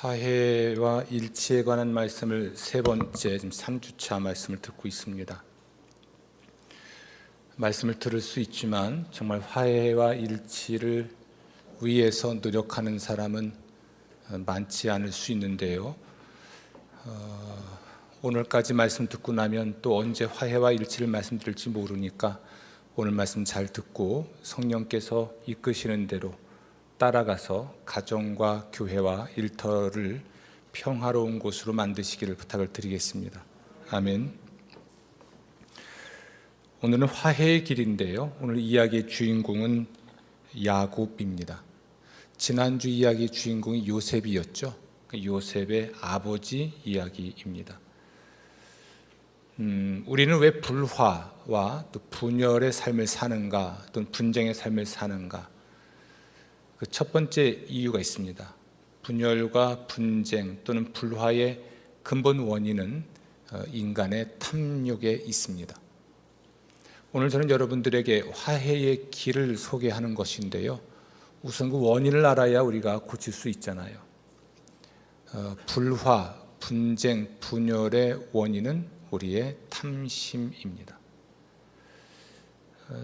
화해와 일치에 관한 말씀을 세 번째, 지금 3주차 말씀을 듣고 있습니다. 말씀을 들을 수 있지만 정말 화해와 일치를 위해서 노력하는 사람은 많지 않을 수 있는데요. 오늘까지 말씀 듣고 나면 또 언제 화해와 일치를 말씀드릴지 모르니까 오늘 말씀 잘 듣고 성령께서 이끄시는 대로 따라가서 가정과 교회와 일터를 평화로운 곳으로 만드시기를 부탁을 드리겠습니다. 아멘. 오늘은 화해의 길인데요. 오늘 이야기의 주인공은 야곱입니다. 지난주 이야기의 주인공이 요셉이었죠. 요셉의 아버지 이야기입니다. 우리는 왜 불화와 또 분열의 삶을 사는가, 또는 분쟁의 삶을 사는가? 그 첫 번째 이유가 있습니다. 분열과 분쟁 또는 불화의 근본 원인은 인간의 탐욕에 있습니다. 오늘 저는 여러분들에게 화해의 길을 소개하는 것인데요. 우선 그 원인을 알아야 우리가 고칠 수 있잖아요. 불화, 분쟁, 분열의 원인은 우리의 탐심입니다.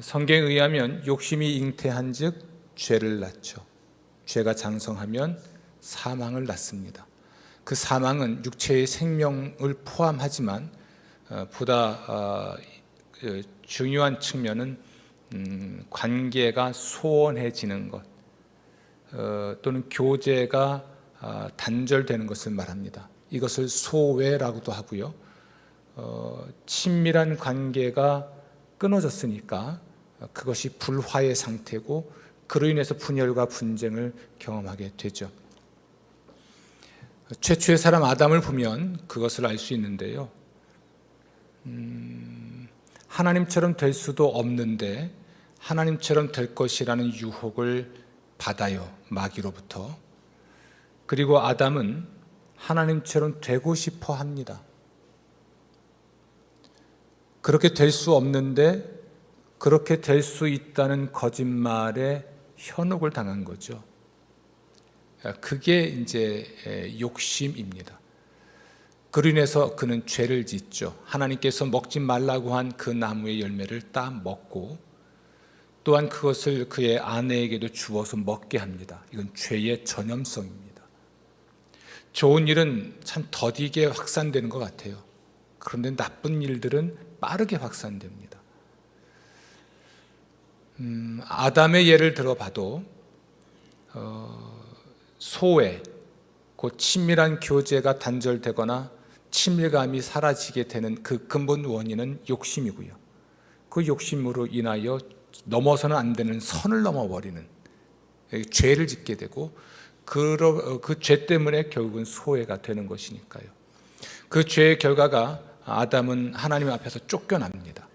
성경에 의하면 욕심이 잉태한즉 죄를 낳죠. 죄가 장성하면 사망을 낳습니다. 그 사망은 육체의 생명을 포함하지만 보다 중요한 측면은 관계가 소원해지는 것 또는 교제가 단절되는 것을 말합니다. 이것을 소외라고도 하고요. 친밀한 관계가 끊어졌으니까 그것이 불화의 상태고 그로 인해서 분열과 분쟁을 경험하게 되죠. 최초의 사람 아담을 보면 그것을 알 수 있는데요. 하나님처럼 될 수도 없는데 하나님처럼 될 것이라는 유혹을 받아요. 마귀로부터. 그리고 아담은 하나님처럼 되고 싶어 합니다. 그렇게 될 수 없는데 그렇게 될 수 있다는 거짓말에 현혹을 당한 거죠. 그게 이제 욕심입니다. 그로 인해서 그는 죄를 짓죠. 하나님께서 먹지 말라고 한 그 나무의 열매를 따 먹고 또한 그것을 그의 아내에게도 주어서 먹게 합니다. 이건 죄의 전염성입니다. 좋은 일은 참 더디게 확산되는 것 같아요. 그런데 나쁜 일들은 빠르게 확산됩니다. 아담의 예를 들어봐도 소외, 곧 친밀한 교제가 단절되거나 친밀감이 사라지게 되는 그 근본 원인은 욕심이고요. 그 욕심으로 인하여 넘어서는 안 되는 선을 넘어버리는 죄를 짓게 되고 그 죄 때문에 결국은 소외가 되는 것이니까요. 그 죄의 결과가 아담은 하나님 앞에서 쫓겨납니다.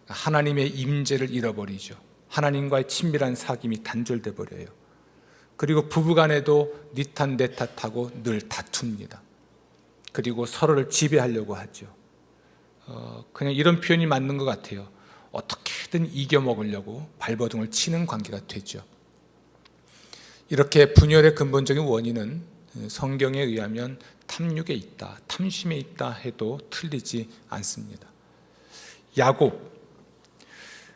하나님의 임재를 잃어버리죠. 하나님과의 친밀한 사귐이 단절돼 버려요. 그리고 부부간에도 네 탓 내 탓하고 늘 다툽니다. 그리고 서로를 지배하려고 하죠. 그냥 이런 표현이 맞는 것 같아요. 어떻게든 이겨먹으려고 발버둥을 치는 관계가 되죠. 이렇게 분열의 근본적인 원인은 성경에 의하면 탐욕에 있다, 탐심에 있다 해도 틀리지 않습니다. 야곱,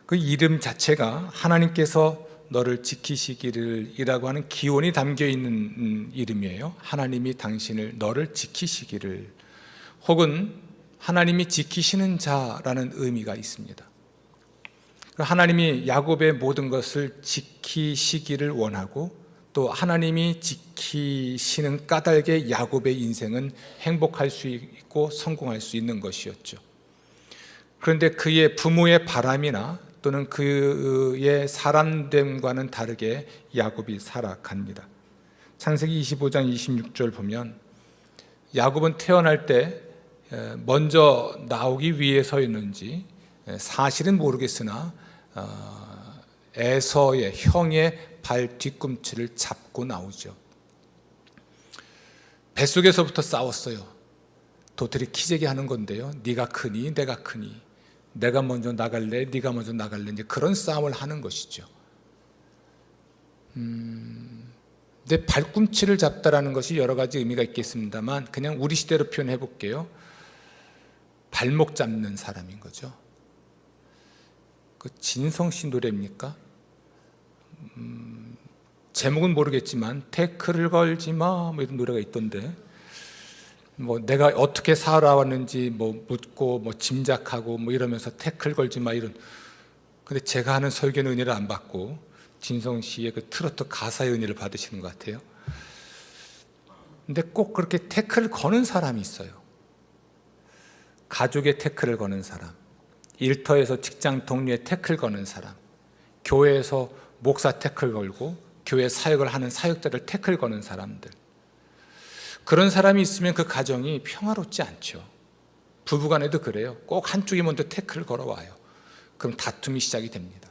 그 이름 자체가 하나님께서 너를 지키시기를 이라고 하는 기원이 담겨 있는 이름이에요. 하나님이 당신을 너를 지키시기를, 혹은 하나님이 지키시는 자라는 의미가 있습니다. 하나님이 야곱의 모든 것을 지키시기를 원하고 또 하나님이 지키시는 까닭에 야곱의 인생은 행복할 수 있고 성공할 수 있는 것이었죠. 그런데 그의 부모의 바람이나 또는 그의 사람됨과는 다르게 야곱이 살아갑니다. 창세기 25장 26절 보면 야곱은 태어날 때 먼저 나오기 위해서였는지 사실은 모르겠으나 에서의 형의 발 뒤꿈치를 잡고 나오죠. 뱃속에서부터 싸웠어요. 도토리 키재기 하는 건데요. 네가 크니 내가 크니, 내가 먼저 나갈래 네가 먼저 나갈래, 이제 그런 싸움을 하는 것이죠. 근데 발꿈치를 잡다라는 것이 여러 가지 의미가 있겠습니다만 그냥 우리 시대로 표현해 볼게요. 발목 잡는 사람인 거죠. 그 진성 씨 노래입니까? 제목은 모르겠지만 태클을 걸지 마 뭐 이런 노래가 있던데, 뭐 내가 어떻게 살아왔는지 뭐 묻고 뭐 짐작하고 뭐 이러면서 태클 걸지 마 이런. 근데 제가 하는 설교는 은혜를 안 받고 진성 씨의 그 트로트 가사의 은혜를 받으시는 것 같아요. 근데 꼭 그렇게 태클을 거는 사람이 있어요. 가족의 태클을 거는 사람, 일터에서 직장 동료의 태클 거는 사람, 교회에서 목사 태클 걸고 교회 사역을 하는 사역자들 태클 거는 사람들, 그런 사람이 있으면 그 가정이 평화롭지 않죠. 부부간에도 그래요. 꼭 한쪽이 먼저 태클을 걸어와요. 그럼 다툼이 시작이 됩니다.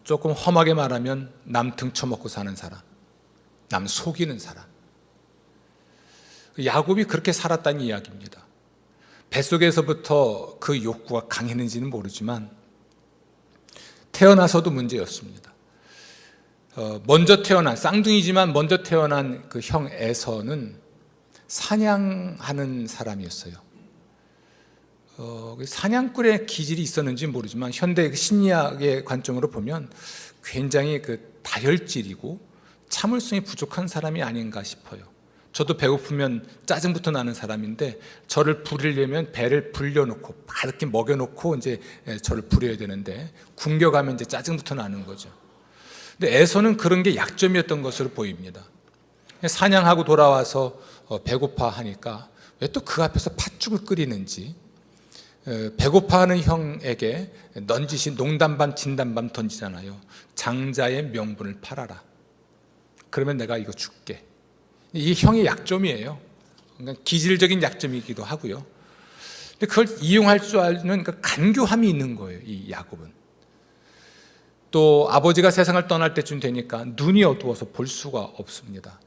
조금 험하게 말하면 남 등쳐먹고 사는 사람, 남 속이는 사람. 야곱이 그렇게 살았다는 이야기입니다. 뱃속에서부터 그 욕구가 강했는지는 모르지만 태어나서도 문제였습니다. 먼저 태어난, 쌍둥이지만 먼저 태어난 그 형 에서는 사냥하는 사람이었어요. 사냥꾼의 기질이 있었는지 모르지만 현대 심리학의 관점으로 보면 굉장히 그 다혈질이고 참을성이 부족한 사람이 아닌가 싶어요. 저도 배고프면 짜증부터 나는 사람인데 저를 부리려면 배를 불려놓고 가득히 먹여놓고 이제 저를 부려야 되는데 굶겨가면 이제 짜증부터 나는 거죠. 근데 에서는 그런 게 약점이었던 것으로 보입니다. 사냥하고 돌아와서 배고파 하니까 왜 또 그 앞에서 팥죽을 끓이는지, 배고파하는 형에게 넌지시 농담 반 진담 반 던지잖아요. 장자의 명분을 팔아라. 그러면 내가 이거 줄게. 이게 형의 약점이에요. 그러니까 기질적인 약점이기도 하고요. 근데 그걸 이용할 줄 아는 그 간교함이 있는 거예요, 이 야곱은. 또 아버지가 세상을 떠날 때쯤 되니까 눈이 어두워서 볼 수가 없습니다.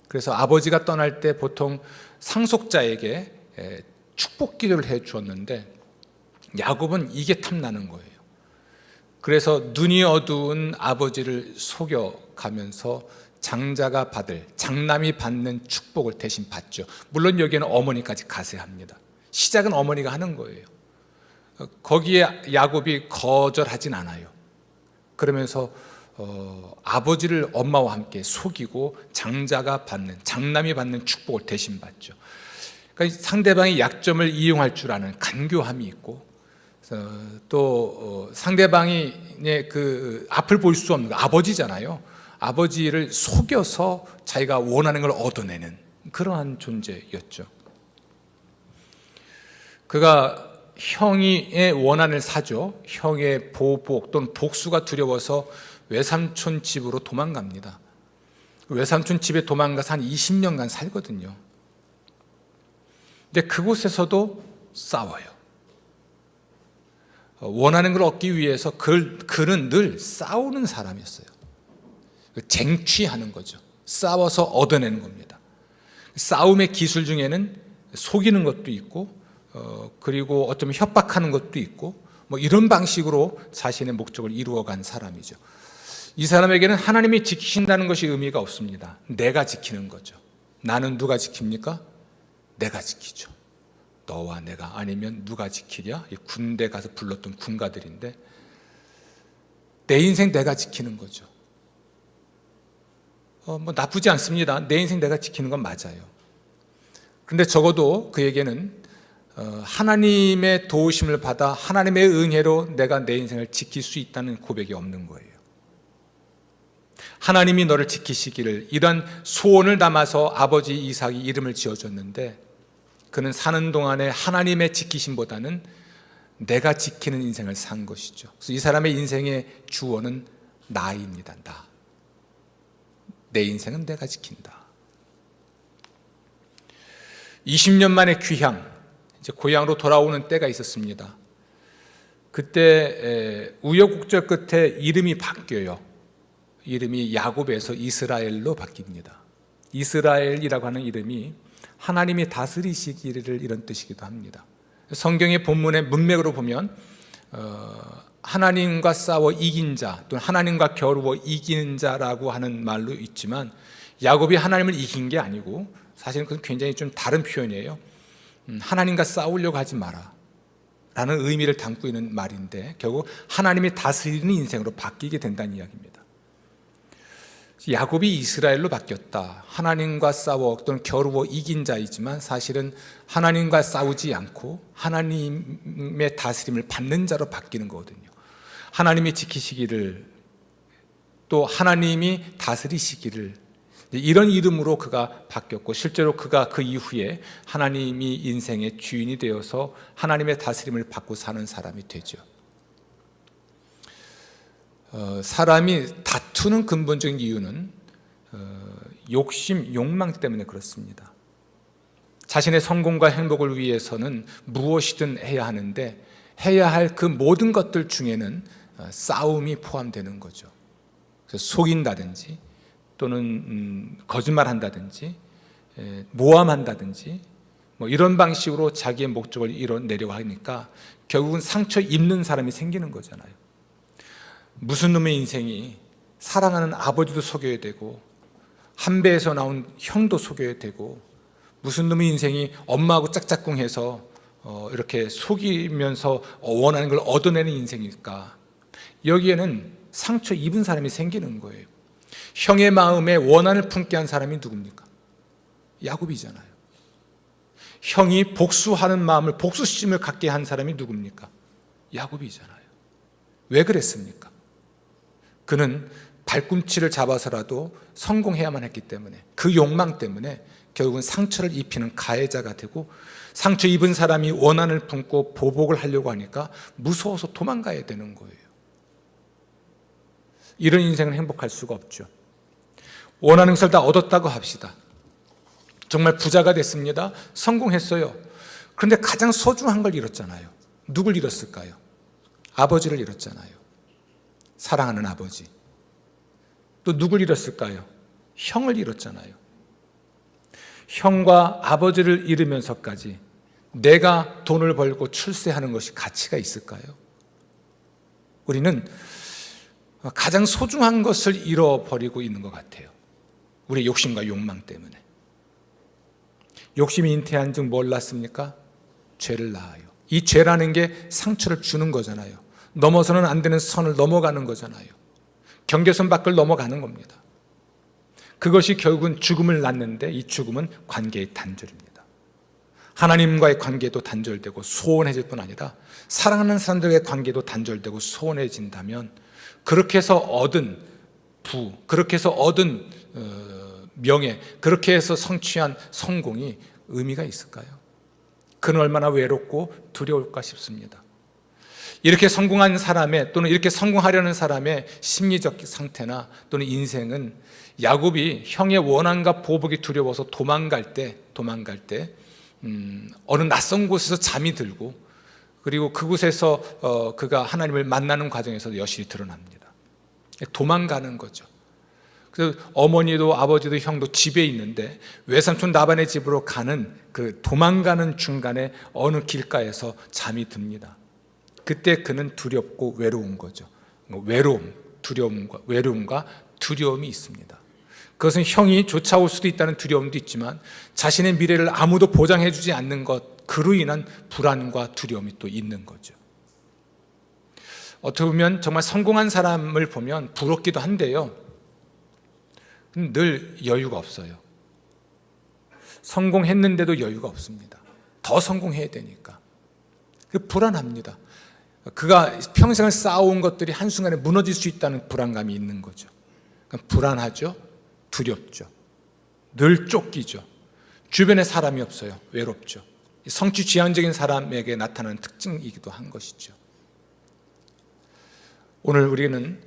그래서 아버지가 떠날 때 보통 상속자에게 축복 기도를 해 주었는데 야곱은 이게 탐나는 거예요. 그래서 눈이 어두운 아버지를 속여가면서 장자가 받을, 장남이 받는 축복을 대신 받죠. 물론 여기에는 어머니까지 가세합니다. 시작은 어머니가 하는 거예요. 거기에 야곱이 거절하진 않아요. 그러면서 아버지를 엄마와 함께 속이고 장자가 받는, 장남이 받는 축복을 대신 받죠. 그러니까 상대방의 약점을 이용할 줄 아는 간교함이 있고, 또 상대방이 그 앞을 볼 수 없는 아버지잖아요. 아버지를 속여서 자기가 원하는 걸 얻어내는 그러한 존재였죠. 그가 형의 원한을 사죠. 형의 보복 또는 복수가 두려워서 외삼촌 집으로 도망갑니다. 외삼촌 집에 도망가서 한 20년간 살거든요. 근데 그곳에서도 싸워요. 원하는 걸 얻기 위해서 그는 늘 싸우는 사람이었어요. 쟁취하는 거죠. 싸워서 얻어내는 겁니다. 싸움의 기술 중에는 속이는 것도 있고, 그리고 어쩌면 협박하는 것도 있고, 뭐 이런 방식으로 자신의 목적을 이루어간 사람이죠. 이 사람에게는 하나님이 지키신다는 것이 의미가 없습니다. 내가 지키는 거죠. 나는 누가 지킵니까? 내가 지키죠. 너와 내가 아니면 누가 지키랴? 군대 가서 불렀던 군가들인데 내 인생 내가 지키는 거죠. 뭐 나쁘지 않습니다. 내 인생 내가 지키는 건 맞아요. 그런데 적어도 그에게는 하나님의 도우심을 받아 하나님의 은혜로 내가 내 인생을 지킬 수 있다는 고백이 없는 거예요. 하나님이 너를 지키시기를, 이런 소원을 담아서 아버지 이삭이 이름을 지어줬는데 그는 사는 동안에 하나님의 지키심보다는 내가 지키는 인생을 산 것이죠. 그래서 이 사람의 인생의 주어는 나입니다. 나. 내 인생은 내가 지킨다. 20년 만에 귀향, 이제 고향으로 돌아오는 때가 있었습니다. 그때 우여곡절 끝에 이름이 바뀌어요. 이름이 야곱에서 이스라엘로 바뀝니다. 이스라엘이라고 하는 이름이 하나님이 다스리시기를 이런 뜻이기도 합니다. 성경의 본문의 문맥으로 보면 하나님과 싸워 이긴 자 또는 하나님과 겨루어 이기는 자라고 하는 말로 있지만 야곱이 하나님을 이긴 게 아니고 사실은 그건 굉장히 좀 다른 표현이에요. 하나님과 싸우려고 하지 마라 라는 의미를 담고 있는 말인데 결국 하나님이 다스리는 인생으로 바뀌게 된다는 이야기입니다. 야곱이 이스라엘로 바뀌었다. 하나님과 싸워 또는 겨루어 이긴 자이지만 사실은 하나님과 싸우지 않고 하나님의 다스림을 받는 자로 바뀌는 거거든요. 하나님이 지키시기를 또 하나님이 다스리시기를 이런 이름으로 그가 바뀌었고 실제로 그가 그 이후에 하나님이 인생의 주인이 되어서 하나님의 다스림을 받고 사는 사람이 되죠. 사람이 다투는 근본적인 이유는 욕심, 욕망 때문에 그렇습니다. 자신의 성공과 행복을 위해서는 무엇이든 해야 하는데 해야 할 그 모든 것들 중에는 싸움이 포함되는 거죠. 그래서 속인다든지 또는 거짓말한다든지 모함한다든지 뭐 이런 방식으로 자기의 목적을 이뤄내려고 하니까 결국은 상처 입는 사람이 생기는 거잖아요. 무슨 놈의 인생이 사랑하는 아버지도 속여야 되고 한 배에서 나온 형도 속여야 되고 무슨 놈의 인생이 엄마하고 짝짝꿍해서 이렇게 속이면서 원하는 걸 얻어내는 인생일까? 여기에는 상처 입은 사람이 생기는 거예요. 형의 마음에 원한을 품게 한 사람이 누굽니까? 야곱이잖아요. 형이 복수하는 마음을, 복수심을 갖게 한 사람이 누굽니까? 야곱이잖아요. 왜 그랬습니까? 그는 발꿈치를 잡아서라도 성공해야만 했기 때문에 그 욕망 때문에 결국은 상처를 입히는 가해자가 되고 상처 입은 사람이 원한을 품고 보복을 하려고 하니까 무서워서 도망가야 되는 거예요. 이런 인생은 행복할 수가 없죠. 원하는 것을 다 얻었다고 합시다. 정말 부자가 됐습니다. 성공했어요. 그런데 가장 소중한 걸 잃었잖아요. 누굴 잃었을까요? 아버지를 잃었잖아요. 사랑하는 아버지. 또 누굴 잃었을까요? 형을 잃었잖아요. 형과 아버지를 잃으면서까지 내가 돈을 벌고 출세하는 것이 가치가 있을까요? 우리는 가장 소중한 것을 잃어버리고 있는 것 같아요. 우리의 욕심과 욕망 때문에. 욕심이 잉태한 즉 뭘 낳습니까? 죄를 낳아요. 이 죄라는 게 상처를 주는 거잖아요. 넘어서는 안 되는 선을 넘어가는 거잖아요. 경계선 밖을 넘어가는 겁니다. 그것이 결국은 죽음을 낳는데 이 죽음은 관계의 단절입니다. 하나님과의 관계도 단절되고 소원해질 뿐 아니라 사랑하는 사람들과의 관계도 단절되고 소원해진다면 그렇게 해서 얻은 부, 그렇게 해서 얻은 명예, 그렇게 해서 성취한 성공이 의미가 있을까요? 그는 얼마나 외롭고 두려울까 싶습니다. 이렇게 성공한 사람의 또는 이렇게 성공하려는 사람의 심리적 상태나 또는 인생은 야곱이 형의 원한과 보복이 두려워서 도망갈 때 어느 낯선 곳에서 잠이 들고 그리고 그곳에서 그가 하나님을 만나는 과정에서 여실히 드러납니다. 도망가는 거죠. 그래서 어머니도 아버지도 형도 집에 있는데 외삼촌 라반의 집으로 가는 그 도망가는 중간에 어느 길가에서 잠이 듭니다. 그때 그는 두렵고 외로운 거죠. 외로움과 두려움이 있습니다. 그것은 형이 쫓아올 수도 있다는 두려움도 있지만 자신의 미래를 아무도 보장해주지 않는 것, 그로 인한 불안과 두려움이 또 있는 거죠. 어떻게 보면 정말 성공한 사람을 보면 부럽기도 한데요. 늘 여유가 없어요. 성공했는데도 여유가 없습니다. 더 성공해야 되니까. 불안합니다. 그가 평생을 쌓아온 것들이 한순간에 무너질 수 있다는 불안감이 있는 거죠. 불안하죠. 두렵죠. 늘 쫓기죠. 주변에 사람이 없어요. 외롭죠. 성취 지향적인 사람에게 나타나는 특징이기도 한 것이죠. 오늘 우리는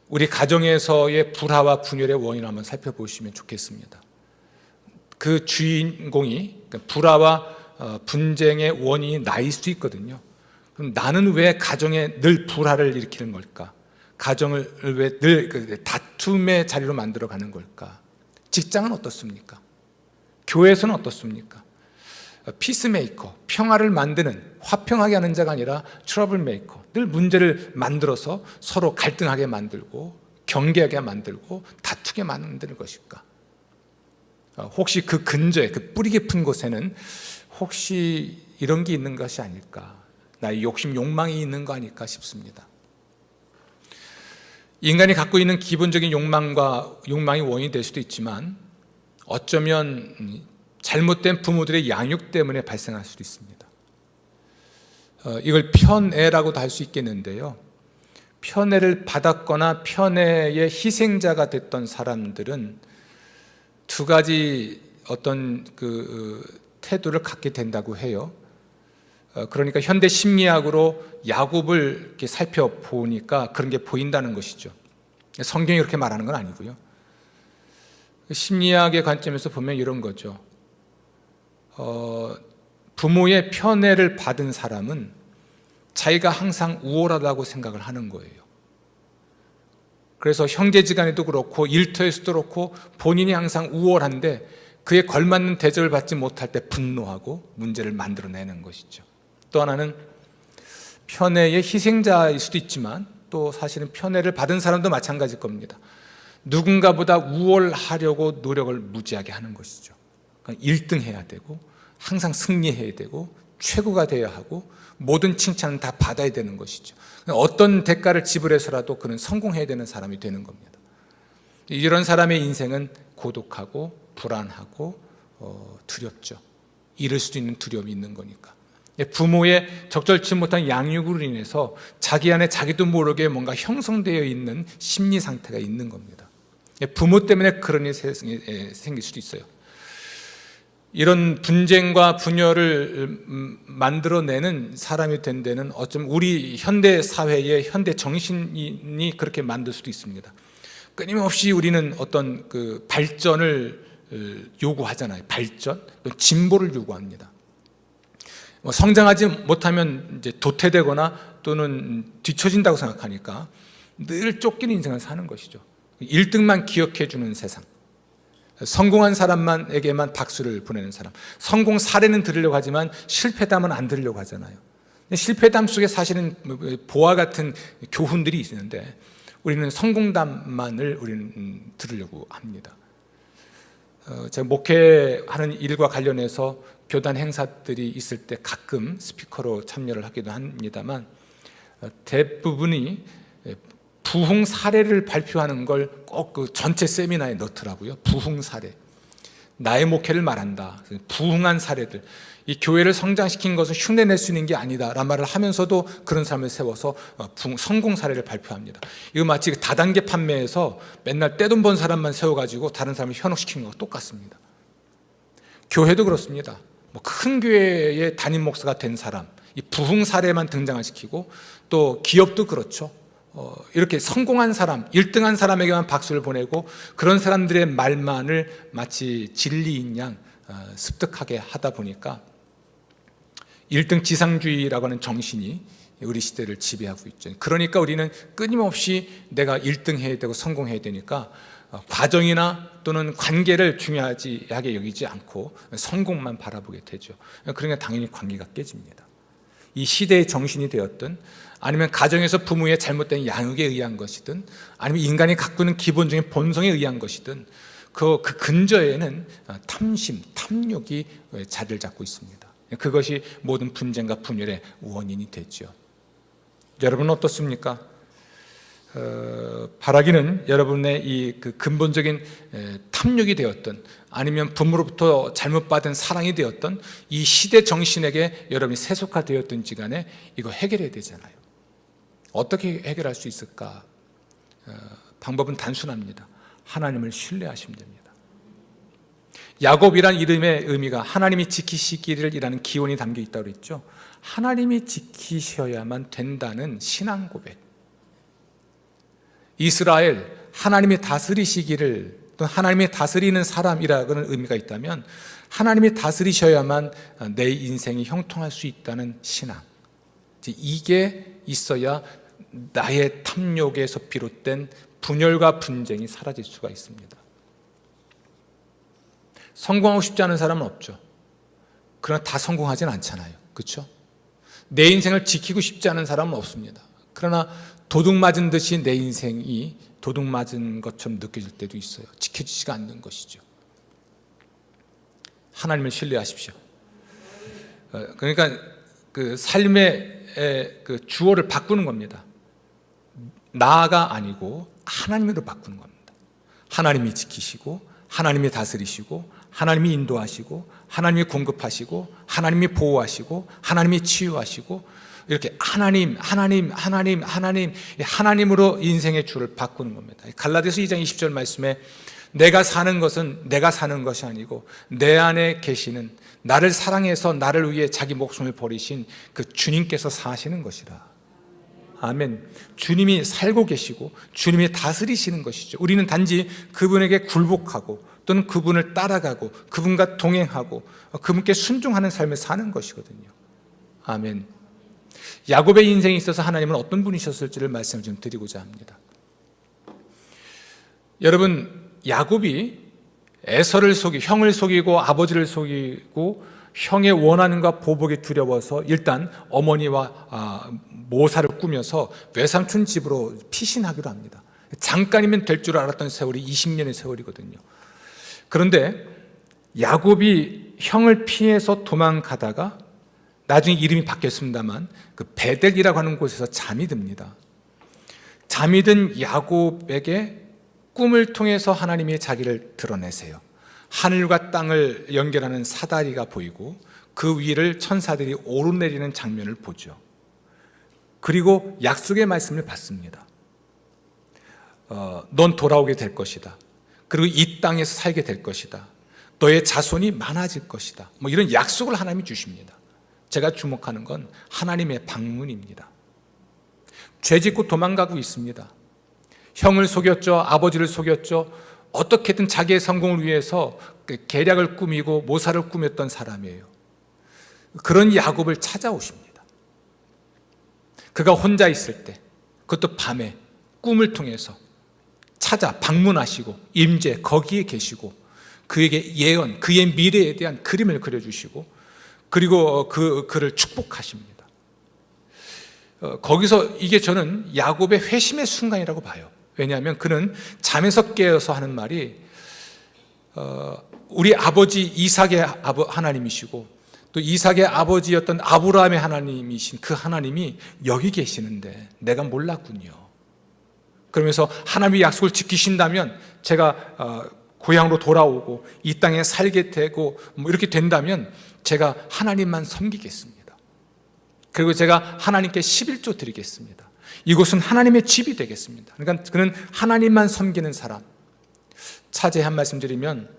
우리 가정에서의 불화와 분열의 원인을 한번 살펴보시면 좋겠습니다. 그 주인공이 불화와 분쟁의 원인이 나일 수도 있거든요. 그럼 나는 왜 가정에 늘 불화를 일으키는 걸까? 가정을 왜 늘 다툼의 자리로 만들어가는 걸까? 직장은 어떻습니까? 교회에서는 어떻습니까? 피스메이커, 평화를 만드는, 화평하게 하는 자가 아니라 트러블 메이커, 늘 문제를 만들어서 서로 갈등하게 만들고 경계하게 만들고 다투게 만드는 것일까? 혹시 그 근저에, 그 뿌리 깊은 곳에는 혹시 이런 게 있는 것이 아닐까? 나의 욕심, 욕망이 있는 거 아닐까 싶습니다. 인간이 갖고 있는 기본적인 욕망이 원인이 될 수도 있지만 어쩌면 잘못된 부모들의 양육 때문에 발생할 수도 있습니다. 이걸 편애라고도 할 수 있겠는데요. 편애를 받았거나 편애의 희생자가 됐던 사람들은 두 가지 어떤 태도를 갖게 된다고 해요. 그러니까 현대 심리학으로 야곱을 이렇게 살펴보니까 그런 게 보인다는 것이죠. 성경이 그렇게 말하는 건 아니고요. 심리학의 관점에서 보면 이런 거죠. 부모의 편애를 받은 사람은 자기가 항상 우월하다고 생각을 하는 거예요. 그래서 형제지간에도 그렇고 일터에서도 그렇고 본인이 항상 우월한데 그에 걸맞는 대접을 받지 못할 때 분노하고 문제를 만들어내는 것이죠. 또 하나는 편애의 희생자일 수도 있지만 또 사실은 편애를 받은 사람도 마찬가지일 겁니다. 누군가보다 우월하려고 노력을 무지하게 하는 것이죠. 그러니까 1등 해야 되고 항상 승리해야 되고 최고가 되어야 하고 모든 칭찬은 다 받아야 되는 것이죠. 어떤 대가를 지불해서라도 그는 성공해야 되는 사람이 되는 겁니다. 이런 사람의 인생은 고독하고 불안하고 두렵죠. 잃을 수도 있는 두려움이 있는 거니까. 부모의 적절치 못한 양육으로 인해서 자기 안에 자기도 모르게 뭔가 형성되어 있는 심리 상태가 있는 겁니다. 부모 때문에 그런 일이 생길 수도 있어요. 이런 분쟁과 분열을 만들어내는 사람이 된 데는 어쩌면 우리 현대 사회의 현대 정신이 그렇게 만들 수도 있습니다. 끊임없이 우리는 어떤 발전을 요구하잖아요. 발전, 진보를 요구합니다. 성장하지 못하면 이제 도태되거나 또는 뒤처진다고 생각하니까 늘 쫓기는 인생을 사는 것이죠. 1등만 기억해 주는 세상, 성공한 사람에게만 박수를 보내는 사람, 성공 사례는 들으려고 하지만 실패담은 안 들으려고 하잖아요. 실패담 속에 사실은 보화 같은 교훈들이 있는데 우리는 성공담만을 우리는 들으려고 합니다. 제가 목회하는 일과 관련해서 교단 행사들이 있을 때 가끔 스피커로 참여를 하기도 합니다만 대부분이 부흥 사례를 발표하는 걸 꼭 그 전체 세미나에 넣더라고요. 부흥 사례, 나의 목회를 말한다, 부흥한 사례들, 이 교회를 성장시킨 것은 흉내낼 수 있는 게 아니다 라는 말을 하면서도 그런 사람을 세워서 성공 사례를 발표합니다. 이거 마치 다단계 판매에서 맨날 떼돈 번 사람만 세워가지고 다른 사람을 현혹시키는 것과 똑같습니다. 교회도 그렇습니다. 큰 교회의 담임 목사가 된 사람, 이 부흥 사례만 등장을 시키고, 또 기업도 그렇죠. 이렇게 성공한 사람, 1등한 사람에게만 박수를 보내고 그런 사람들의 말만을 마치 진리인 양 습득하게 하다 보니까 1등 지상주의라고 하는 정신이 우리 시대를 지배하고 있죠. 그러니까 우리는 끊임없이 내가 1등 해야 되고 성공해야 되니까 과정이나 또는 관계를 중요하게 여기지 않고 성공만 바라보게 되죠. 그러니까 당연히 관계가 깨집니다. 이 시대의 정신이 되었든 아니면 가정에서 부모의 잘못된 양육에 의한 것이든 아니면 인간이 갖고 있는 기본적인 본성에 의한 것이든 그 근저에는 탐심, 탐욕이 자리를 잡고 있습니다. 그것이 모든 분쟁과 분열의 원인이 되죠. 여러분은 어떻습니까? 바라기는 여러분의 이 근본적인 탐욕이 되었던 아니면 부모로부터 잘못받은 사랑이 되었던 이 시대 정신에게 여러분이 세속화되었든지 간에 이거 해결해야 되잖아요. 어떻게 해결할 수 있을까? 방법은 단순합니다. 하나님을 신뢰하시면 됩니다. 야곱이란 이름의 의미가 하나님이 지키시기를이라는 기원이 담겨 있다고 그랬죠. 하나님이 지키셔야만 된다는 신앙 고백. 이스라엘, 하나님이 다스리시기를, 또 하나님이 다스리는 사람이라는 의미가 있다면 하나님이 다스리셔야만 내 인생이 형통할 수 있다는 신앙, 이게 있어야 나의 탐욕에서 비롯된 분열과 분쟁이 사라질 수가 있습니다. 성공하고 싶지 않은 사람은 없죠. 그러나 다 성공하진 않잖아요. 그렇죠? 내 인생을 지키고 싶지 않은 사람은 없습니다. 그러나 도둑 맞은 듯이 내 인생이 도둑 맞은 것처럼 느껴질 때도 있어요. 지켜지지가 않는 것이죠. 하나님을 신뢰하십시오. 그러니까 그 삶의 그 주어를 바꾸는 겁니다. 나가 아니고 하나님으로 바꾸는 겁니다. 하나님이 지키시고, 하나님이 다스리시고, 하나님이 인도하시고, 하나님이 공급하시고, 하나님이 보호하시고, 하나님이 치유하시고, 이렇게 하나님으로 인생의 주를 바꾸는 겁니다. 갈라디아서 2장 20절 말씀에 내가 사는 것은 내가 사는 것이 아니고 내 안에 계시는, 나를 사랑해서 나를 위해 자기 목숨을 버리신 그 주님께서 사시는 것이라. 아멘. 주님이 살고 계시고 주님이 다스리시는 것이죠. 우리는 단지 그분에게 굴복하고 또는 그분을 따라가고 그분과 동행하고 그분께 순종하는 삶을 사는 것이거든요. 아멘. 야곱의 인생에 있어서 하나님은 어떤 분이셨을지를 말씀을 좀 드리고자 합니다. 여러분, 야곱이 에서를 형을 속이고 아버지를 속이고 형의 원한과 보복이 두려워서 일단 어머니와 모사를 꾸며서 외삼촌 집으로 피신하기로 합니다. 잠깐이면 될 줄 알았던 세월이 20년의 세월이거든요. 그런데 야곱이 형을 피해서 도망가다가 나중에 이름이 바뀌었습니다만 그 베델이라고 하는 곳에서 잠이 듭니다. 잠이 든 야곱에게 꿈을 통해서 하나님이 자기를 드러내세요. 하늘과 땅을 연결하는 사다리가 보이고 그 위를 천사들이 오르내리는 장면을 보죠. 그리고 약속의 말씀을 받습니다. 넌 돌아오게 될 것이다. 그리고 이 땅에서 살게 될 것이다. 너의 자손이 많아질 것이다. 이런 약속을 하나님이 주십니다. 제가 주목하는 건 하나님의 방문입니다. 죄짓고 도망가고 있습니다. 형을 속였죠. 아버지를 속였죠. 어떻게든 자기의 성공을 위해서 계략을 꾸미고 모사를 꾸몄던 사람이에요. 그런 야곱을 찾아오십니다. 그가 혼자 있을 때, 그것도 밤에 꿈을 통해서 찾아 방문하시고 임재 거기에 계시고 그에게 예언, 그의 미래에 대한 그림을 그려주시고 그리고 그를 축복하십니다. 거기서 이게 저는 야곱의 회심의 순간이라고 봐요. 왜냐하면 그는 잠에서 깨어서 하는 말이 우리 아버지 이삭의 하나님이시고 또 이삭의 아버지였던 아브라함의 하나님이신 그 하나님이 여기 계시는데 내가 몰랐군요. 그러면서 하나님의 약속을 지키신다면 제가 고향으로 돌아오고 이 땅에 살게 되고 이렇게 된다면 제가 하나님만 섬기겠습니다. 그리고 제가 하나님께 11조 드리겠습니다. 이곳은 하나님의 집이 되겠습니다. 그러니까 그는 하나님만 섬기는 사람. 차제 한 말씀 드리면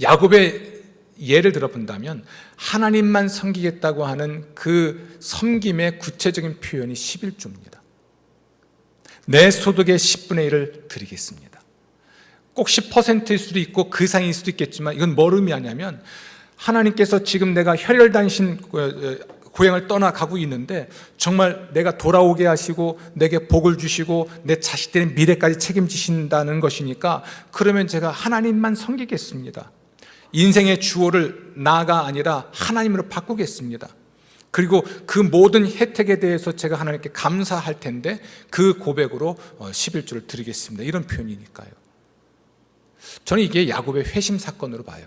야곱의 예를 들어본다면 하나님만 섬기겠다고 하는 그 섬김의 구체적인 표현이 11조입니다. 내 소득의 10분의 1을 드리겠습니다. 꼭 10%일 수도 있고 그 이상일 수도 있겠지만 이건 뭘 의미하냐면 하나님께서 지금 내가 혈혈단신 고향을 떠나가고 있는데 정말 내가 돌아오게 하시고 내게 복을 주시고 내 자식들의 미래까지 책임지신다는 것이니까 그러면 제가 하나님만 섬기겠습니다. 인생의 주어를 나가 아니라 하나님으로 바꾸겠습니다. 그리고 그 모든 혜택에 대해서 제가 하나님께 감사할 텐데 그 고백으로 11조를 드리겠습니다. 이런 표현이니까요. 저는 이게 야곱의 회심 사건으로 봐요.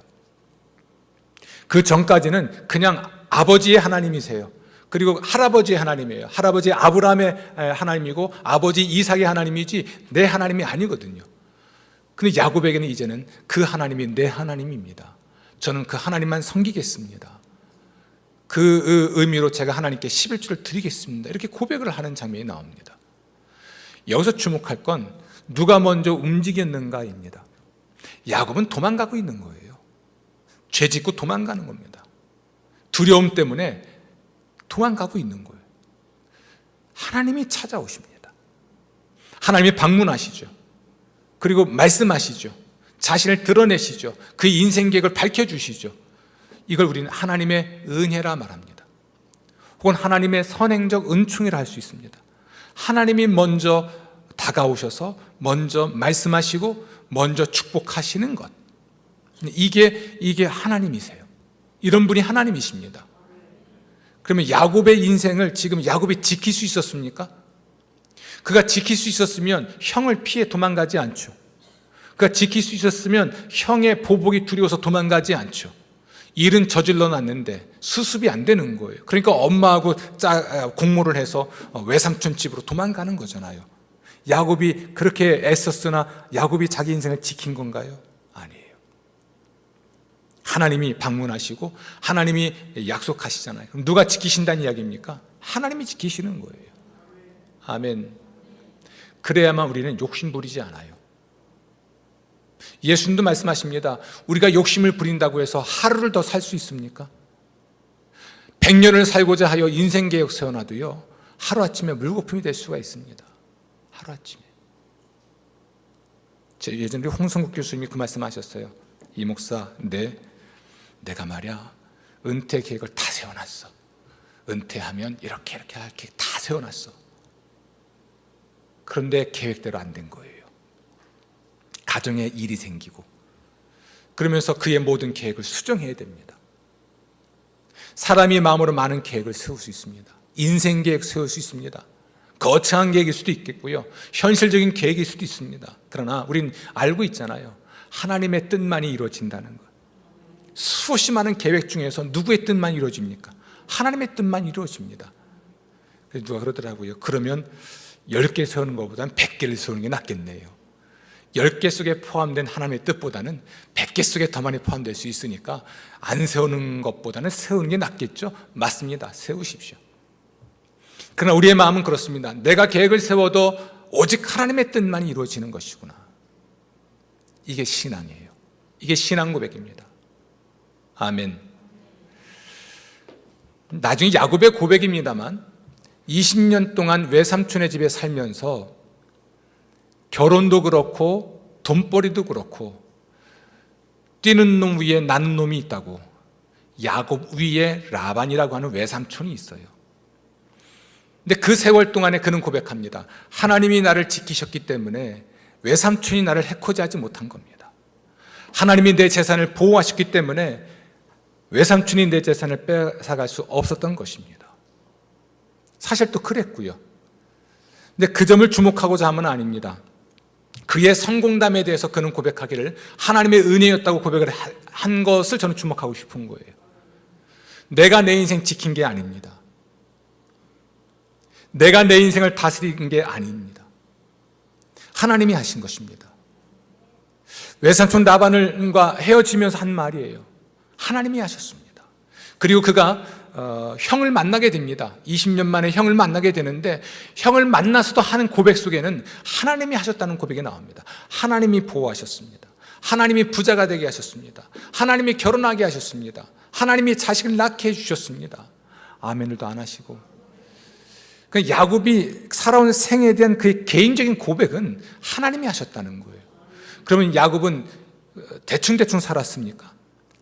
그 전까지는 그냥 아버지의 하나님이세요. 그리고 할아버지의 하나님이에요. 할아버지 아브라함의 하나님이고 아버지 이삭의 하나님이지 내 하나님이 아니거든요. 근데 야곱에게는 이제는 그 하나님이 내 하나님입니다. 저는 그 하나님만 섬기겠습니다. 그 의미로 제가 하나님께 11조를 드리겠습니다. 이렇게 고백을 하는 장면이 나옵니다. 여기서 주목할 건 누가 먼저 움직였는가입니다. 야곱은 도망가고 있는 거예요. 죄 짓고 도망가는 겁니다. 두려움 때문에 도망가고 있는 거예요. 하나님이 찾아오십니다. 하나님이 방문하시죠. 그리고 말씀하시죠. 자신을 드러내시죠. 그 인생 계획을 밝혀주시죠. 이걸 우리는 하나님의 은혜라 말합니다. 혹은 하나님의 선행적 은총이라 할 수 있습니다. 하나님이 먼저 다가오셔서 먼저 말씀하시고 먼저 축복하시는 것. 이게 하나님이세요. 이런 분이 하나님이십니다. 그러면 야곱의 인생을 지금 야곱이 지킬 수 있었습니까? 그가 지킬 수 있었으면 형을 피해 도망가지 않죠. 그가 지킬 수 있었으면 형의 보복이 두려워서 도망가지 않죠. 일은 저질러 놨는데 수습이 안 되는 거예요. 그러니까 엄마하고 공모를 해서 외삼촌 집으로 도망가는 거잖아요. 야곱이 그렇게 애썼으나 야곱이 자기 인생을 지킨 건가요? 아니에요. 하나님이 방문하시고 하나님이 약속하시잖아요. 그럼 누가 지키신다는 이야기입니까? 하나님이 지키시는 거예요. 아멘. 그래야만 우리는 욕심 부리지 않아요. 예수님도 말씀하십니다. 우리가 욕심을 부린다고 해서 하루를 더 살 수 있습니까? 100년을 살고자 하여 인생계획 세워놔도요, 하루아침에 물거품이 될 수가 있습니다. 하루아침에. 예전에 홍성국 교수님이 그 말씀하셨어요. 이 목사, 내가 말이야 은퇴 계획을 다 세워놨어. 은퇴하면 이렇게 다 세워놨어. 그런데 계획대로 안 된 거예요. 가정에 일이 생기고, 그러면서 그의 모든 계획을 수정해야 됩니다. 사람이 마음으로 많은 계획을 세울 수 있습니다. 인생 계획 세울 수 있습니다. 거창한 계획일 수도 있겠고요, 현실적인 계획일 수도 있습니다. 그러나 우린 알고 있잖아요. 하나님의 뜻만이 이루어진다는 것. 수없이 많은 계획 중에서 누구의 뜻만 이루어집니까? 하나님의 뜻만 이루어집니다. 그래서 누가 그러더라고요. 그러면 10개 세우는 것보다는 100개를 세우는 게 낫겠네요. 10개 속에 포함된 하나님의 뜻보다는 100개 속에 더 많이 포함될 수 있으니까 안 세우는 것보다는 세우는 게 낫겠죠? 맞습니다. 세우십시오. 그러나 우리의 마음은 그렇습니다. 내가 계획을 세워도 오직 하나님의 뜻만이 이루어지는 것이구나. 이게 신앙이에요. 이게 신앙 고백입니다. 아멘. 나중에 야곱의 고백입니다만 20년 동안 외삼촌의 집에 살면서 결혼도 그렇고 돈벌이도 그렇고 뛰는 놈 위에 나는 놈이 있다고, 야곱 위에 라반이라고 하는 외삼촌이 있어요. 근데 그 세월 동안에 그는 고백합니다. 하나님이 나를 지키셨기 때문에 외삼촌이 나를 해코지하지 못한 겁니다. 하나님이 내 재산을 보호하셨기 때문에 외삼촌이 내 재산을 뺏어갈 수 없었던 것입니다. 사실 또 그랬고요. 근데 그 점을 주목하고자 함은 아닙니다. 그의 성공담에 대해서 그는 고백하기를 하나님의 은혜였다고 고백을 한 것을 저는 주목하고 싶은 거예요. 내가 내 인생 지킨 게 아닙니다. 내가 내 인생을 다스린 게 아닙니다. 하나님이 하신 것입니다. 외삼촌 라반과 헤어지면서 한 말이에요. 하나님이 하셨습니다. 그리고 그가 형을 만나게 됩니다. 20년 만에 형을 만나게 되는데, 형을 만나서도 하는 고백 속에는 하나님이 하셨다는 고백이 나옵니다. 하나님이 보호하셨습니다. 하나님이 부자가 되게 하셨습니다. 하나님이 결혼하게 하셨습니다. 하나님이 자식을 낳게 해주셨습니다. 아멘을도 안 하시고, 야곱이 살아온 생에 대한 그의 개인적인 고백은 하나님이 하셨다는 거예요. 그러면 야곱은 대충 살았습니까?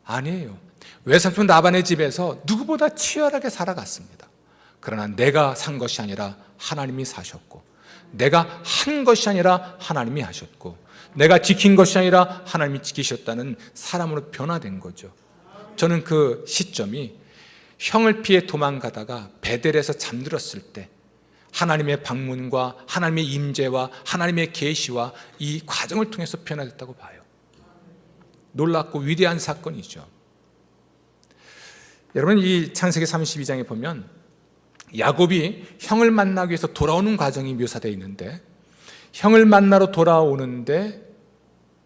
아니에요. 외삼촌 라반의 집에서 누구보다 치열하게 살아갔습니다. 그러나 내가 산 것이 아니라 하나님이 사셨고, 내가 한 것이 아니라 하나님이 하셨고, 내가 지킨 것이 아니라 하나님이 지키셨다는 사람으로 변화된 거죠. 저는 그 시점이 형을 피해 도망가다가 베델에서 잠들었을 때 하나님의 방문과 하나님의 임재와 하나님의 계시와 이 과정을 통해서 변화됐다고 봐요. 놀랍고 위대한 사건이죠. 여러분, 이 창세기 32장에 보면 야곱이 형을 만나기 위해서 돌아오는 과정이 묘사되어 있는데, 형을 만나러 돌아오는데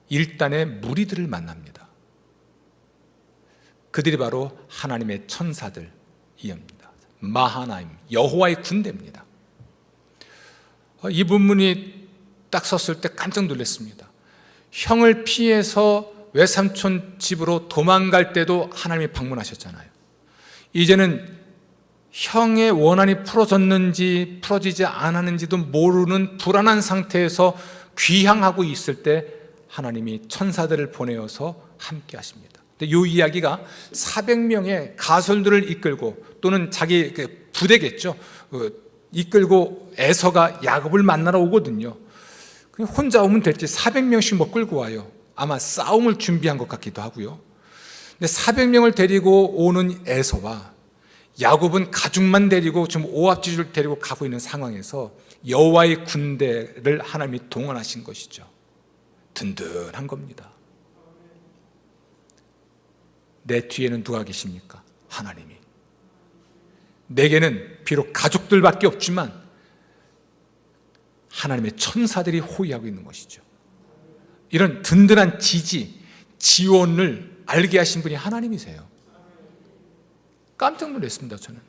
일단의 무리들을 만납니다. 그들이 바로 하나님의 천사들이옵니다. 마하나임, 여호와의 군대입니다. 이 본문이 딱 섰을 때 깜짝 놀랐습니다. 형을 피해서 외삼촌 집으로 도망갈 때도 하나님이 방문하셨잖아요. 이제는 형의 원한이 풀어졌는지 풀어지지 않았는지도 모르는 불안한 상태에서 귀향하고 있을 때 하나님이 천사들을 보내어서 함께 하십니다. 이 이야기가 400명의 가솔들을 이끌고, 또는 자기 부대겠죠, 이끌고 에서가 야곱을 만나러 오거든요. 혼자 오면 될지 400명씩 끌고 와요. 아마 싸움을 준비한 것 같기도 하고요. 근데 400명을 데리고 오는 에서와 야곱은 가족만 데리고 지금 오합지졸 데리고 가고 있는 상황에서 여호와의 군대를 하나님이 동원하신 것이죠. 든든한 겁니다. 내 뒤에는 누가 계십니까? 하나님이. 내게는 비록 가족들밖에 없지만 하나님의 천사들이 호위하고 있는 것이죠. 이런 든든한 지지, 지원을 알게 하신 분이 하나님이세요. 깜짝 놀랐습니다, 저는.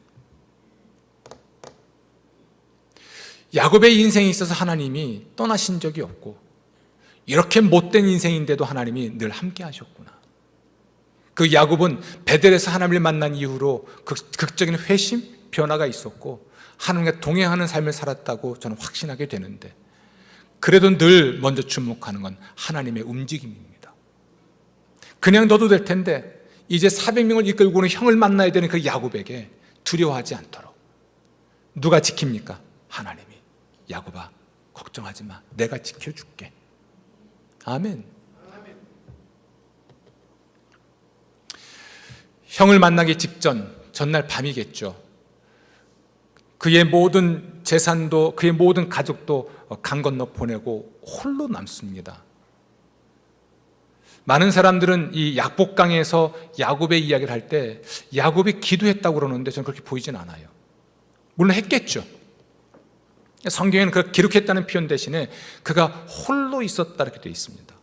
야곱의 인생에 있어서 하나님이 떠나신 적이 없고 이렇게 못된 인생인데도 하나님이 늘 함께 하셨구나. 그 야곱은 베델에서 하나님을 만난 이후로 극적인 회심, 변화가 있었고 하나님과 동행하는 삶을 살았다고 저는 확신하게 되는데, 그래도 늘 먼저 주목하는 건 하나님의 움직임입니다. 그냥 둬도 될 텐데 이제 400명을 이끌고는 형을 만나야 되는 그 야곱에게 두려워하지 않도록 누가 지킵니까? 하나님이. 야곱아, 걱정하지 마, 내가 지켜줄게. 아멘. 형을 만나기 직전, 전날 밤이겠죠. 그의 모든 재산도 그의 모든 가족도 강 건너 보내고 홀로 남습니다. 많은 사람들은 이 약복강에서 야곱의 이야기를 할 때 야곱이 기도했다고 그러는데 저는 그렇게 보이진 않아요. 물론 했겠죠. 성경에는 그 기록했다는 표현 대신에 그가 홀로 있었다 이렇게 되어 있습니다.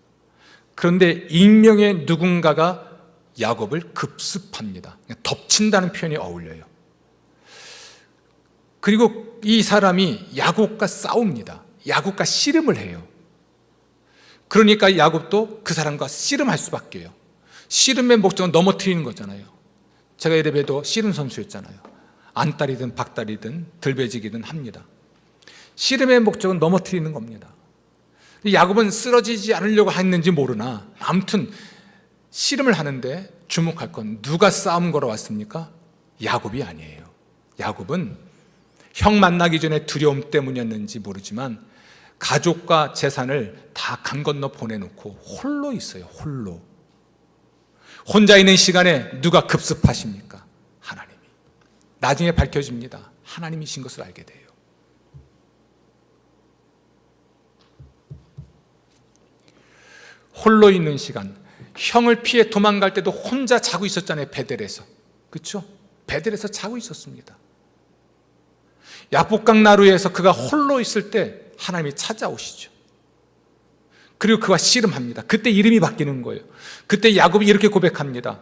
그런데 익명의 누군가가 야곱을 급습합니다. 덮친다는 표현이 어울려요. 그리고 이 사람이 야곱과 싸웁니다. 야곱과 씨름을 해요. 그러니까 야곱도 그 사람과 씨름할 수밖에요. 씨름의 목적은 넘어뜨리는 거잖아요. 제가 이래봬도 씨름 선수였잖아요. 안달이든 박달이든 들배지기든 합니다. 씨름의 목적은 넘어뜨리는 겁니다. 야곱은 쓰러지지 않으려고 했는지 모르나 아무튼 씨름을 하는데 주목할 건 누가 싸움 걸어왔습니까? 야곱이 아니에요. 야곱은 형 만나기 전에 두려움 때문이었는지 모르지만 가족과 재산을 다 강 건너 보내놓고 홀로 있어요. 홀로. 혼자 있는 시간에 누가 급습하십니까? 하나님이. 나중에 밝혀집니다. 하나님이신 것을 알게 돼요. 홀로 있는 시간, 형을 피해 도망갈 때도 혼자 자고 있었잖아요. 베델에서. 그렇죠? 베델에서 자고 있었습니다. 약복강 나루에서 그가 홀로 있을 때 하나님이 찾아오시죠. 그리고 그와 씨름합니다. 그때 이름이 바뀌는 거예요. 그때 야곱이 이렇게 고백합니다.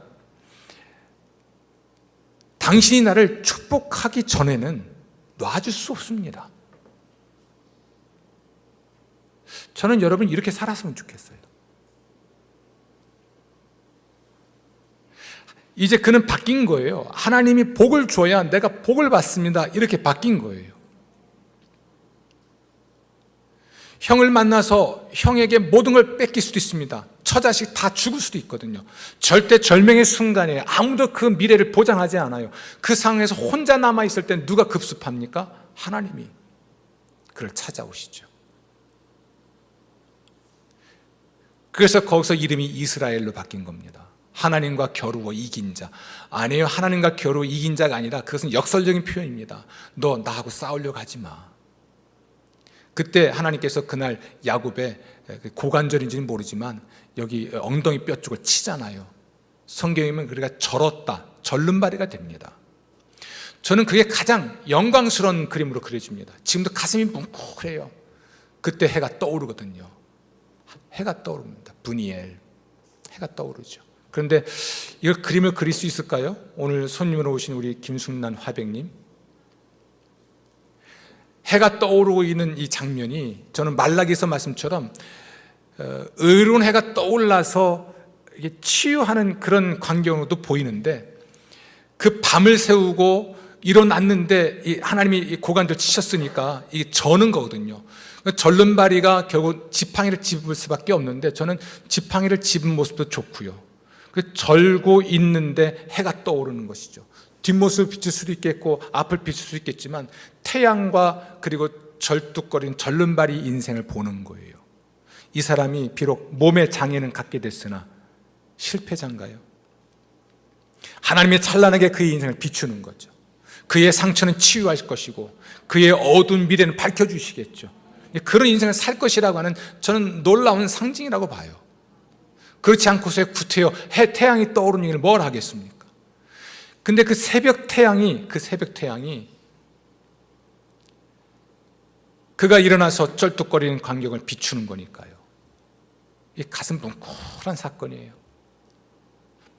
당신이 나를 축복하기 전에는 놔줄 수 없습니다. 저는 여러분 이렇게 살았으면 좋겠어요. 이제 그는 바뀐 거예요. 하나님이 복을 줘야 내가 복을 받습니다. 이렇게 바뀐 거예요. 형을 만나서 형에게 모든 걸 뺏길 수도 있습니다. 처자식 다 죽을 수도 있거든요. 절대 절명의 순간에 아무도 그 미래를 보장하지 않아요. 그 상황에서 혼자 남아있을 때 누가 급습합니까? 하나님이 그를 찾아오시죠. 그래서 거기서 이름이 이스라엘로 바뀐 겁니다. 하나님과 겨루어 이긴 자. 아니에요. 하나님과 겨루어 이긴 자가 아니라 그것은 역설적인 표현입니다. 너 나하고 싸우려고 하지 마. 그때 하나님께서 그날 야곱의 고관절인지는 모르지만 여기 엉덩이 뼈 쪽을 치잖아요. 성경이면 그가 절었다, 절름발이가 됩니다. 저는 그게 가장 영광스러운 그림으로 그려집니다. 지금도 가슴이 뭉클해요. 그때 해가 떠오르거든요. 해가 떠오릅니다. 브니엘, 해가 떠오르죠. 그런데 이 그림을 그릴 수 있을까요? 오늘 손님으로 오신 우리 김숙란 화백님, 해가 떠오르고 있는 이 장면이 저는 말라기서 말씀처럼 의로운 해가 떠올라서 치유하는 그런 광경으로도 보이는데, 그 밤을 새우고 일어났는데 하나님이 고관절 치셨으니까 이게 저는 거거든요. 절름발이가 결국 지팡이를 집을 수밖에 없는데, 저는 지팡이를 집은 모습도 좋고요. 절고 있는데 해가 떠오르는 것이죠. 뒷모습을 비출 수도 있겠고 앞을 비출 수 있겠지만 태양과 그리고 절뚝거리는 절름발이 인생을 보는 거예요. 이 사람이 비록 몸의 장애는 갖게 됐으나 실패자인가요? 하나님이 찬란하게 그의 인생을 비추는 거죠. 그의 상처는 치유할 것이고 그의 어두운 미래는 밝혀주시겠죠. 그런 인생을 살 것이라고 하는 저는 놀라운 상징이라고 봐요. 그렇지 않고서 구태여 태양이 떠오르는 일을 뭘 하겠습니까? 근데 그 새벽 태양이 그가 일어나서 쩔뚝거리는 광경을 비추는 거니까요. 이 가슴 뭉클한 사건이에요.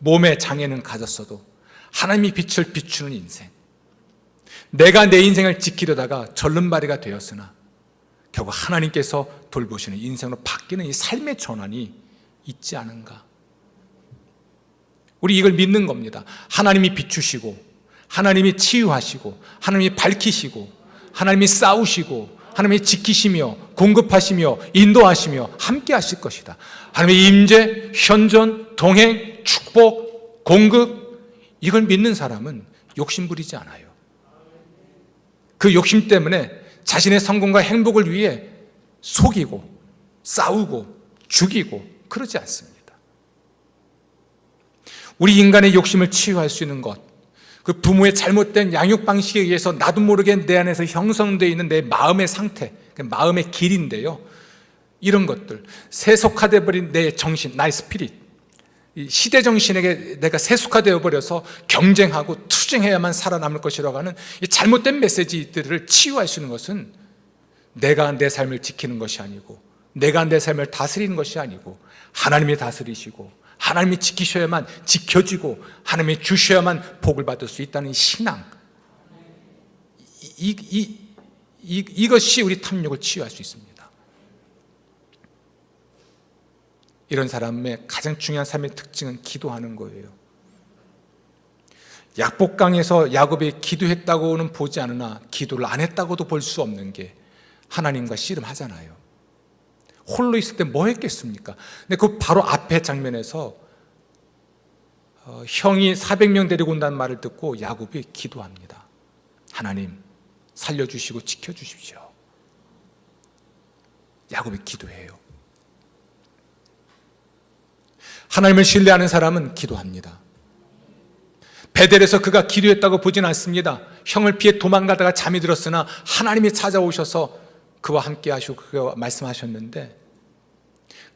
몸에 장애는 가졌어도 하나님이 빛을 비추는 인생. 내가 내 인생을 지키려다가 절름발이가 되었으나 결국 하나님께서 돌보시는 인생으로 바뀌는 이 삶의 전환이 있지 않은가. 우리 이걸 믿는 겁니다. 하나님이 비추시고 하나님이 치유하시고 하나님이 밝히시고 하나님이 싸우시고 하나님이 지키시며 공급하시며 인도하시며 함께 하실 것이다. 하나님의 임재, 현존, 동행, 축복, 공급, 이걸 믿는 사람은 욕심부리지 않아요. 그 욕심 때문에 자신의 성공과 행복을 위해 속이고 싸우고 죽이고 그러지 않습니다. 우리 인간의 욕심을 치유할 수 있는 것, 그 부모의 잘못된 양육 방식에 의해서 나도 모르게 내 안에서 형성되어 있는 내 마음의 상태, 마음의 길인데요. 이런 것들, 세속화되어 버린 내 정신, 나의 스피릿, 시대 정신에게 내가 세속화되어 버려서 경쟁하고 투쟁해야만 살아남을 것이라고 하는 이 잘못된 메시지들을 치유할 수 있는 것은 내가 내 삶을 지키는 것이 아니고 내가 내 삶을 다스리는 것이 아니고 하나님이 다스리시고 하나님이 지키셔야만 지켜지고 하나님이 주셔야만 복을 받을 수 있다는 신앙, 이것이 우리 탐욕을 치유할 수 있습니다. 이런 사람의 가장 중요한 삶의 특징은 기도하는 거예요. 약복강에서 야곱이 기도했다고는 보지 않으나 기도를 안 했다고도 볼 수 없는 게 하나님과 씨름하잖아요. 홀로 있을 때 뭐 했겠습니까? 근데 그 바로 앞에 장면에서 형이 400명 데리고 온다는 말을 듣고 야곱이 기도합니다. 하나님 살려주시고 지켜주십시오. 야곱이 기도해요. 하나님을 신뢰하는 사람은 기도합니다. 베델에서 그가 기도했다고 보진 않습니다. 형을 피해 도망가다가 잠이 들었으나 하나님이 찾아오셔서 그와 함께 하시고 그가 말씀하셨는데,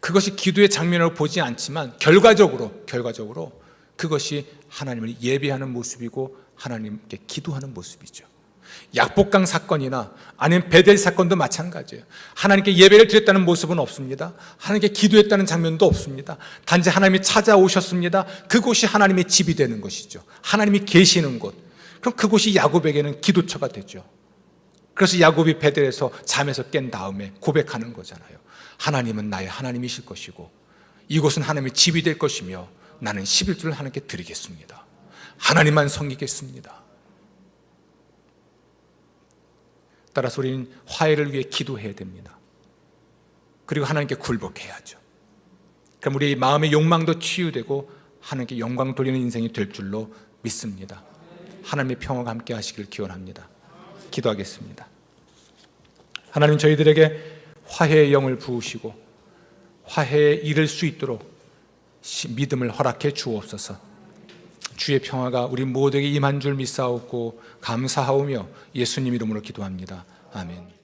그것이 기도의 장면으로 보지 않지만 결과적으로 그것이 하나님을 예배하는 모습이고 하나님께 기도하는 모습이죠. 약복강 사건이나 아니면 베델 사건도 마찬가지예요. 하나님께 예배를 드렸다는 모습은 없습니다. 하나님께 기도했다는 장면도 없습니다. 단지 하나님이 찾아오셨습니다. 그곳이 하나님의 집이 되는 것이죠. 하나님이 계시는 곳. 그럼 그곳이 야곱에게는 기도처가 되죠. 그래서 야곱이 베델에서 잠에서 깬 다음에 고백하는 거잖아요. 하나님은 나의 하나님이실 것이고 이곳은 하나님의 집이 될 것이며 나는 11조를 하나님께 드리겠습니다. 하나님만 섬기겠습니다. 따라서 우리는 화해를 위해 기도해야 됩니다. 그리고 하나님께 굴복해야죠. 그럼 우리 마음의 욕망도 치유되고 하나님께 영광 돌리는 인생이 될 줄로 믿습니다. 하나님의 평화가 함께 하시길 기원합니다. 기도하겠습니다. 하나님, 저희들에게 화해의 영을 부으시고 화해에 이를 수 있도록 믿음을 허락해 주옵소서. 주의 평화가 우리 모두에게 임한 줄 믿사옵고 감사하오며 예수님 이름으로 기도합니다. 아멘.